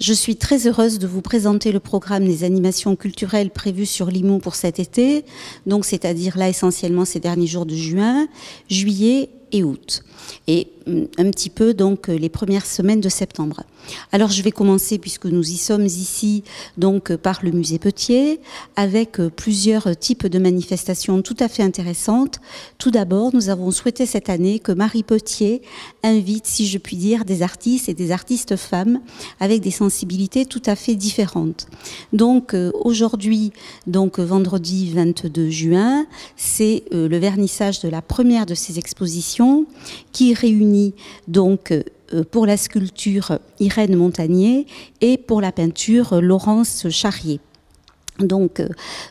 Je suis très heureuse de vous présenter le programme des animations culturelles prévues sur Limoux pour cet été, donc c'est-à-dire là essentiellement ces derniers jours de juin, juillet et août, et un petit peu donc les premières semaines de septembre. Alors je vais commencer, puisque nous y sommes ici, donc par le musée Petier, avec plusieurs types de manifestations tout à fait intéressantes. Tout d'abord, nous avons souhaité cette année que Marie Petier invite, si je puis dire, des artistes et des artistes femmes avec des sensibilités tout à fait différentes. Donc aujourd'hui, donc vendredi 22 juin, c'est le vernissage de la première de ces expositions qui réunit donc pour la sculpture Irène Montagnier et pour la peinture Laurence Charrier. Donc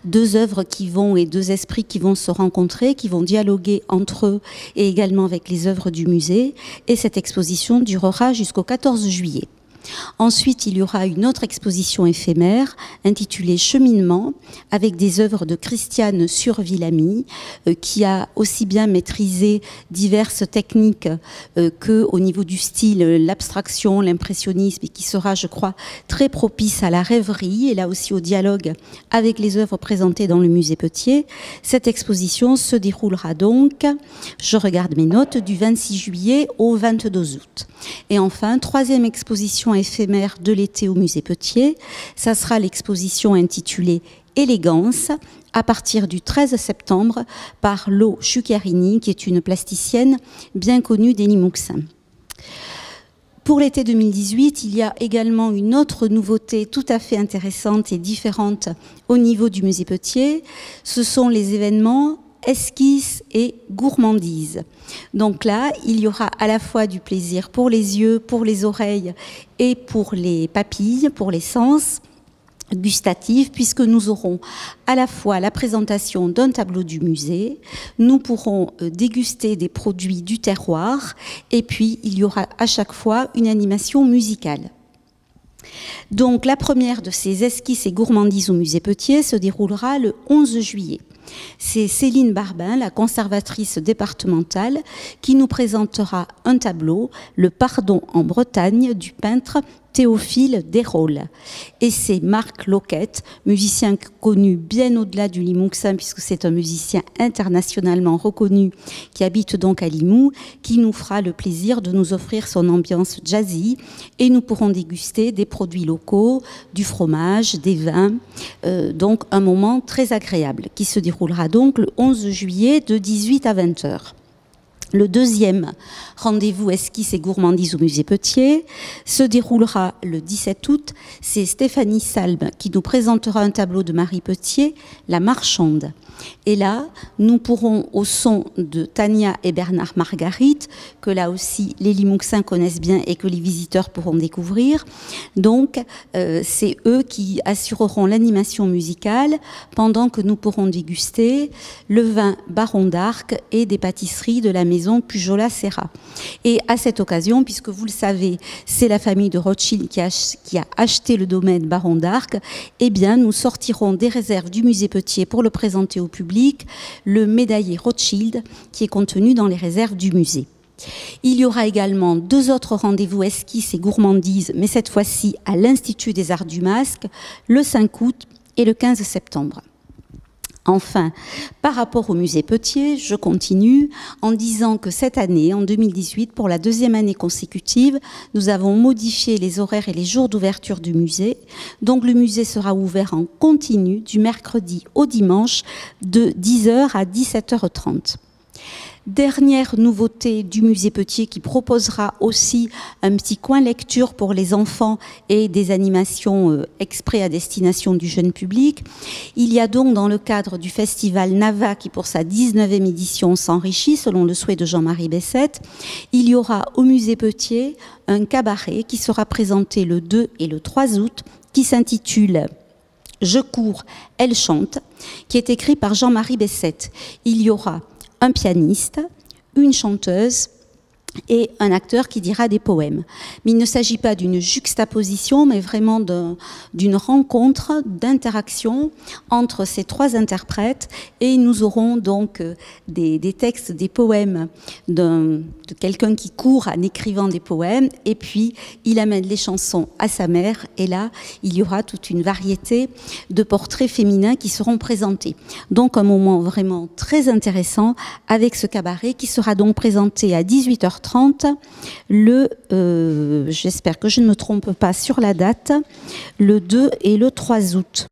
deux œuvres qui vont et deux esprits qui vont se rencontrer, qui vont dialoguer entre eux et également avec les œuvres du musée. Et cette exposition durera jusqu'au 14 juillet. Ensuite, il y aura une autre exposition éphémère intitulée Cheminement, avec des œuvres de Christiane Sur-Villamy, qui a aussi bien maîtrisé diverses techniques que au niveau du style, l'abstraction, l'impressionnisme, et qui sera, je crois, très propice à la rêverie et là aussi au dialogue avec les œuvres présentées dans le musée Petier. Cette exposition se déroulera donc, je regarde mes notes, du 26 juillet au 22 août. Et enfin, troisième exposition éphémère de l'été au musée Petier, ça sera l'exposition intitulée Élégance, à partir du 13 septembre par Lo Chucchiarini, qui est une plasticienne bien connue des Limouxins. Pour l'été 2018, il y a également une autre nouveauté tout à fait intéressante et différente au niveau du musée Petier. Ce sont les événements esquisse et gourmandise. Donc là, il y aura à la fois du plaisir pour les yeux, pour les oreilles et pour les papilles, pour les sens gustatifs, puisque nous aurons à la fois la présentation d'un tableau du musée, nous pourrons déguster des produits du terroir, et puis il y aura à chaque fois une animation musicale. Donc la première de ces esquisses et gourmandises au musée Petier se déroulera le 11 juillet. C'est Céline Barbin, la conservatrice départementale, qui nous présentera un tableau, Le Pardon en Bretagne, du peintre Théophile Desrolles. Et c'est Marc Loquette, musicien connu bien au-delà du Limouxin, puisque c'est un musicien internationalement reconnu qui habite donc à Limoux, qui nous fera le plaisir de nous offrir son ambiance jazzy, et nous pourrons déguster des produits locaux, du fromage, des vins, donc un moment très agréable qui se déroulera donc le 11 juillet de 18 à 20 h. Le deuxième rendez-vous esquisse et gourmandise au musée Petier se déroulera le 17 août. C'est Stéphanie Salbe qui nous présentera un tableau de Marie Petier, La Marchande. Et là, nous pourrons, au son de Tania et Bernard Marguerite, que là aussi les Limouxins connaissent bien et que les visiteurs pourront découvrir. Donc, c'est eux qui assureront l'animation musicale pendant que nous pourrons déguster le vin Baron d'Arc et des pâtisseries de la maison Pujola Serra. Et à cette occasion, puisque vous le savez, c'est la famille de Rothschild qui a acheté le domaine Baron d'Arc, eh bien, nous sortirons des réserves du musée Petier pour le présenter au public, le médaillé Rothschild qui est contenu dans les réserves du musée. Il y aura également deux autres rendez-vous esquisses et gourmandises, mais cette fois-ci à l'Institut des Arts du Masque, le 5 août et le 15 septembre. Enfin, par rapport au musée Petier, je continue en disant que cette année, en 2018, pour la deuxième année consécutive, nous avons modifié les horaires et les jours d'ouverture du musée. Donc le musée sera ouvert en continu du mercredi au dimanche de 10 h à 17 h 30. Dernière nouveauté du musée Petier qui proposera aussi un petit coin lecture pour les enfants et des animations exprès à destination du jeune public. Il y a donc dans le cadre du festival Nava qui pour sa 19e édition s'enrichit selon le souhait de Jean-Marie Bessette, il y aura au musée Petier un cabaret qui sera présenté le 2 et le 3 août qui s'intitule Je cours, elle chante, qui est écrit par Jean-Marie Bessette. Il y aura un pianiste, une chanteuse, et un acteur qui dira des poèmes. Mais il ne s'agit pas d'une juxtaposition, mais vraiment d'une rencontre, d'interaction entre ces trois interprètes. Et nous aurons donc des textes, des poèmes de quelqu'un qui court en écrivant des poèmes, et puis il amène les chansons à sa mère, et là, il y aura toute une variété de portraits féminins qui seront présentés. Donc un moment vraiment très intéressant avec ce cabaret qui sera donc présenté à 18h30 j'espère que je ne me trompe pas sur la date, le 2 et le 3 août.